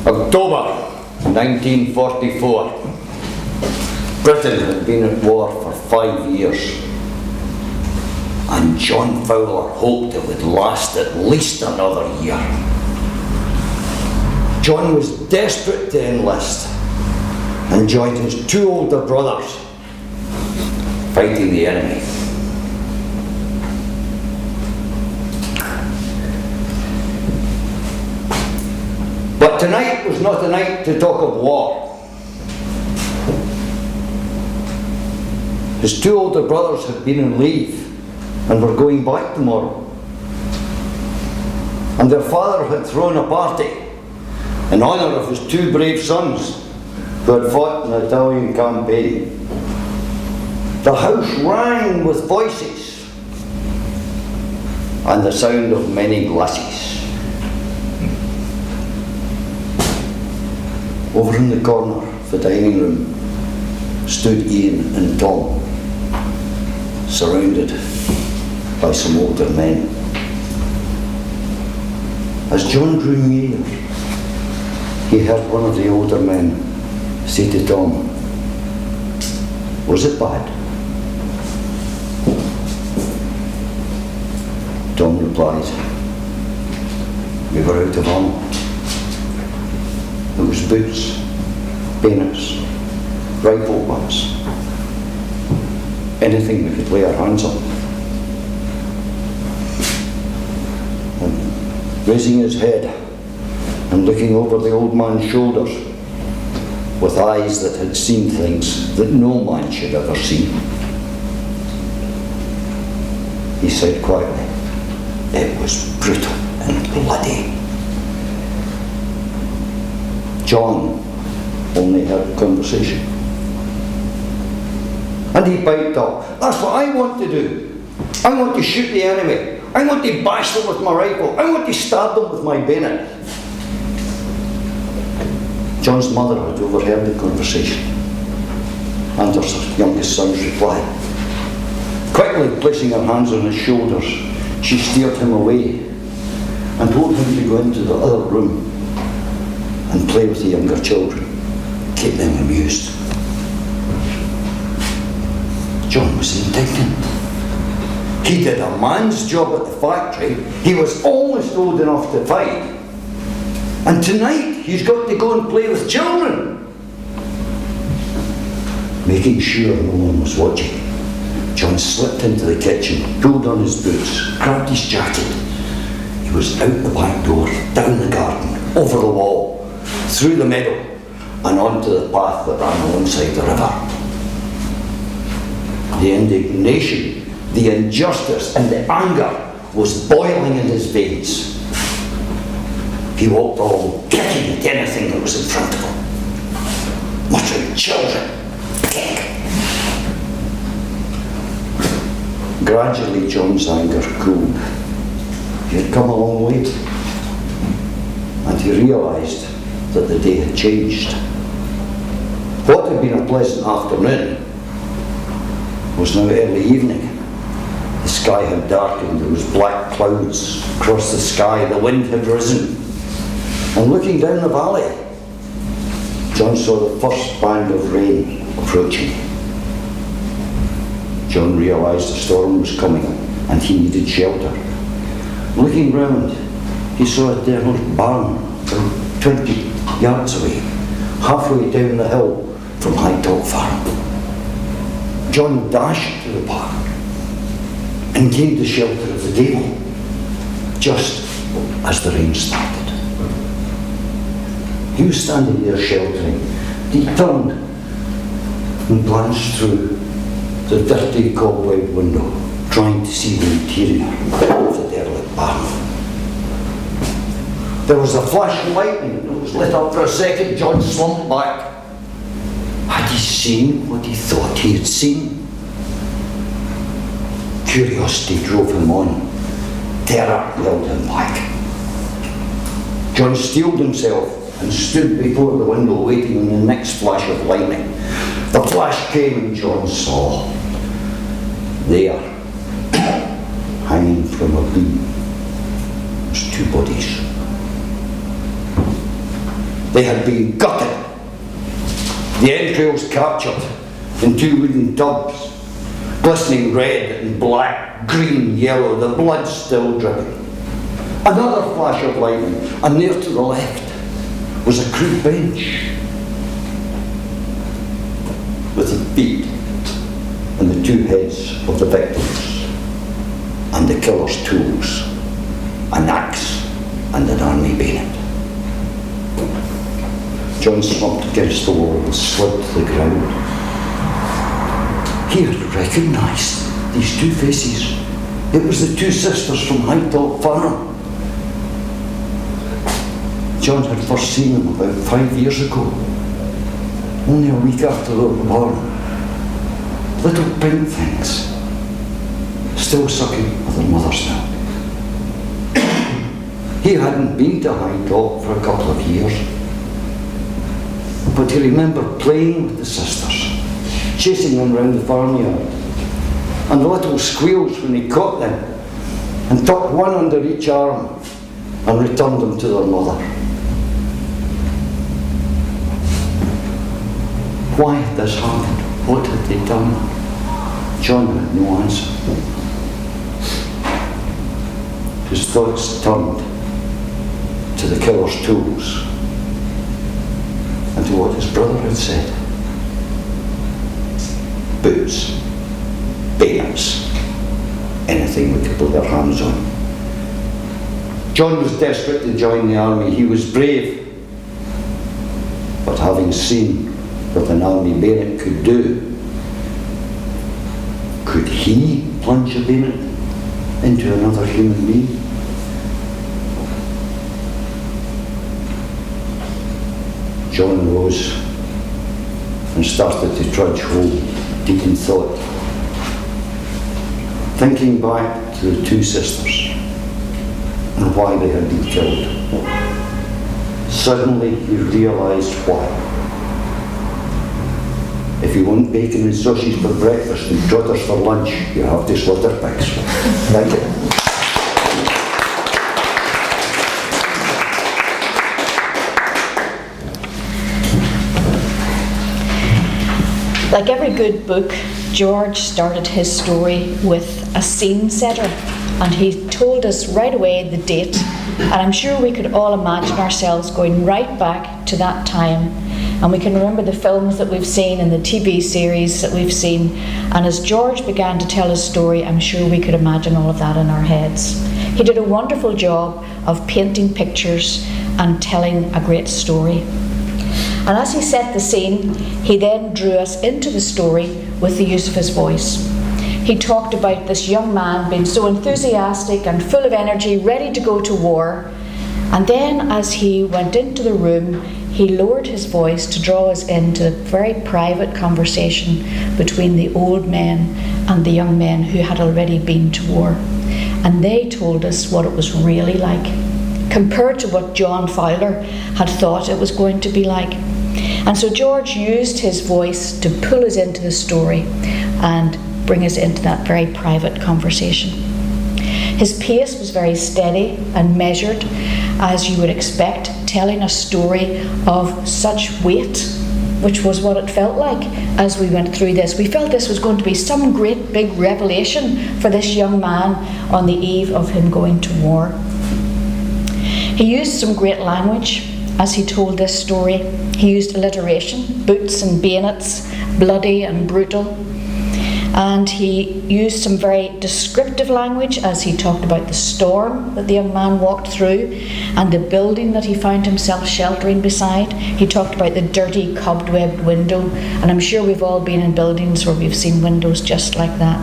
October 1944. Britain had been at war for 5 years, and John Fowler hoped it would last at least another year. John was desperate to enlist and joined his 2 older brothers fighting the enemy. But tonight was not a night to talk of war. His 2 older brothers had been on leave and were going back tomorrow. And their father had thrown a party in honour of his 2 brave sons who had fought in the Italian campaign. The house rang with voices and the sound of many glasses. Over in the corner of the dining room stood Ian and Tom, surrounded by some older men. As John drew near, he heard one of the older men say to Tom, "Was it bad?" Tom replied, "We were out of ammo. It was boots, bayonets, rifle butts, anything we could lay our hands on." And raising his head and looking over the old man's shoulders with eyes that had seen things that no man should ever see, he said quietly, "It was brutal and bloody." John only heard conversation. And he piped up, "That's what I want to do. I want to shoot the enemy. I want to bash them with my rifle. I want to stab them with my bayonet." John's mother had overheard the conversation and her youngest son's reply. Quickly placing her hands on his shoulders, she steered him away and told him to go into the other room and play with the younger children, keep them amused. John was indignant. He did a man's job at the factory. He was almost old enough to fight. And tonight he's got to go and play with children. Making sure no one was watching, John slipped into the kitchen, pulled on his boots, grabbed his jacket. He was out the back door, down the garden, over the wall, through the meadow, and onto the path that ran alongside the river. The indignation, the injustice, and the anger was boiling in his veins. He walked along, kicking at anything that was in front of him, muttering, "Children, kick." Gradually, John's anger cooled. He had come a long way, and he realised that the day had changed. What had been a pleasant afternoon was now early evening. The sky had darkened, there was black clouds across the sky, the wind had risen. And looking down the valley, John saw the first band of rain approaching. John realised a storm was coming and he needed shelter. Looking round, he saw a derelict barn about 20 yards away, halfway down the hill from Hightop Farm. John dashed to the barn and gained the shelter of the gable just as the rain started. He was standing there sheltering. He turned and glanced through the dirty cobweb window, trying to see the interior of the derelict barn. There was a flash of lightning, and it was lit up for a second. John slumped back. Had he seen what he thought he had seen? Curiosity drove him on. Terror held him back. John steeled himself and stood before the window waiting on the next flash of lightning. The flash came and John saw there, hanging from a beam, was 2 bodies. They had been gutted, the entrails captured in 2 wooden tubs, glistening red and black, green, yellow, the blood still dripping. Another flash of lightning, and there to the left was a crude bench with the feet and the 2 heads of the victims, and the killer's tools, an axe and an army bayonet. John slumped against the wall and slid to the ground. He had recognised these 2 faces. It was the 2 sisters from Hightop Farm. John had first seen them about 5 years ago, only a week after they were born. Little pink things, still sucking of their mother's milk. He hadn't been to Hightop for a couple of years, but he remembered playing with the sisters, chasing them round the farmyard, and the little squeals when he caught them, and tucked one under each arm and returned them to their mother. Why had this happened? What had they done? John had no answer. His thoughts turned to the killer's tools and to what his brother had said. Boots, bayonets, anything we could put their hands on. John was desperate to join the army. He was brave, but having seen what an army bayonet could do, could he plunge a bayonet into another human being? John rose and started to trudge home, deep in thought, thinking back to the 2 sisters and why they had been killed. Suddenly he realised why. If you want bacon and sausage for breakfast and trotters for lunch, you have to slaughter pigs. Thank you. Like every good book, George started his story with a scene setter, and he told us right away the date, and I'm sure we could all imagine ourselves going right back to that time, and we can remember the films that we've seen and the TV series that we've seen, and as George began to tell his story, I'm sure we could imagine all of that in our heads. He did a wonderful job of painting pictures and telling a great story. And as he set the scene, he then drew us into the story with the use of his voice. He talked about this young man being so enthusiastic and full of energy, ready to go to war. And then as he went into the room, he lowered his voice to draw us into a very private conversation between the old men and the young men who had already been to war. And they told us what it was really like, compared to what John Fowler had thought it was going to be like. And so George used his voice to pull us into the story and bring us into that very private conversation. His pace was very steady and measured, as you would expect, telling a story of such weight, which was what it felt like as we went through this. We felt this was going to be some great big revelation for this young man on the eve of him going to war. He used some great language as he told this story. He used alliteration, boots and bayonets, bloody and brutal. And he used some very descriptive language as he talked about the storm that the young man walked through and the building that he found himself sheltering beside. He talked about the dirty cobwebbed window, and I'm sure we've all been in buildings where we've seen windows just like that.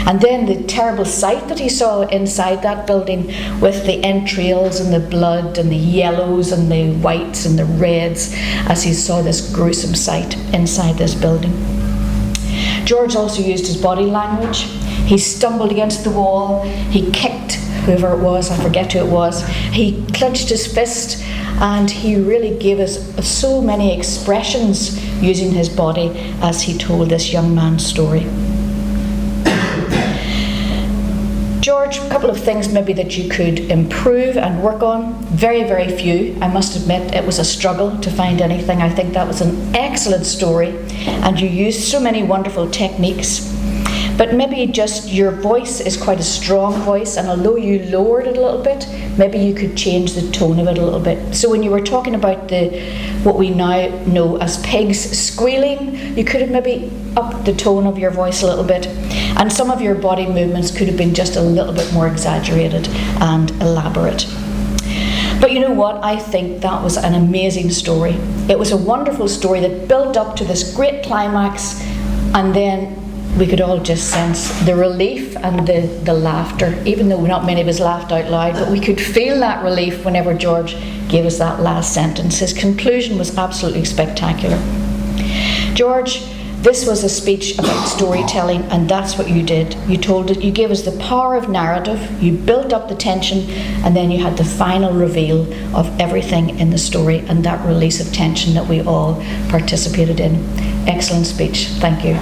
And then the terrible sight that he saw inside that building with the entrails and the blood and the yellows and the whites and the reds as he saw this gruesome sight inside this building. George also used his body language. He stumbled against the wall, he kicked whoever it was, I forget who it was, he clenched his fist, and he really gave us so many expressions using his body as he told this young man's story. George George, a couple of things maybe that you could improve and work on. Very, very few. I must admit it was a struggle to find anything. I think that was an excellent story, and you used so many wonderful techniques. But maybe just your voice is quite a strong voice, and although you lowered it a little bit, maybe you could change the tone of it a little bit. So when you were talking about what we now know as pigs squealing, you could have maybe upped the tone of your voice a little bit, and some of your body movements could have been just a little bit more exaggerated and elaborate. But you know what? I think that was an amazing story. It was a wonderful story that built up to this great climax, and then we could all just sense the relief and the laughter, even though not many of us laughed out loud, but we could feel that relief whenever George gave us that last sentence. His conclusion was absolutely spectacular. George, this was a speech about storytelling, and that's what you did. You told it, you gave us the power of narrative, you built up the tension, and then you had the final reveal of everything in the story and that release of tension that we all participated in. Excellent speech. Thank you.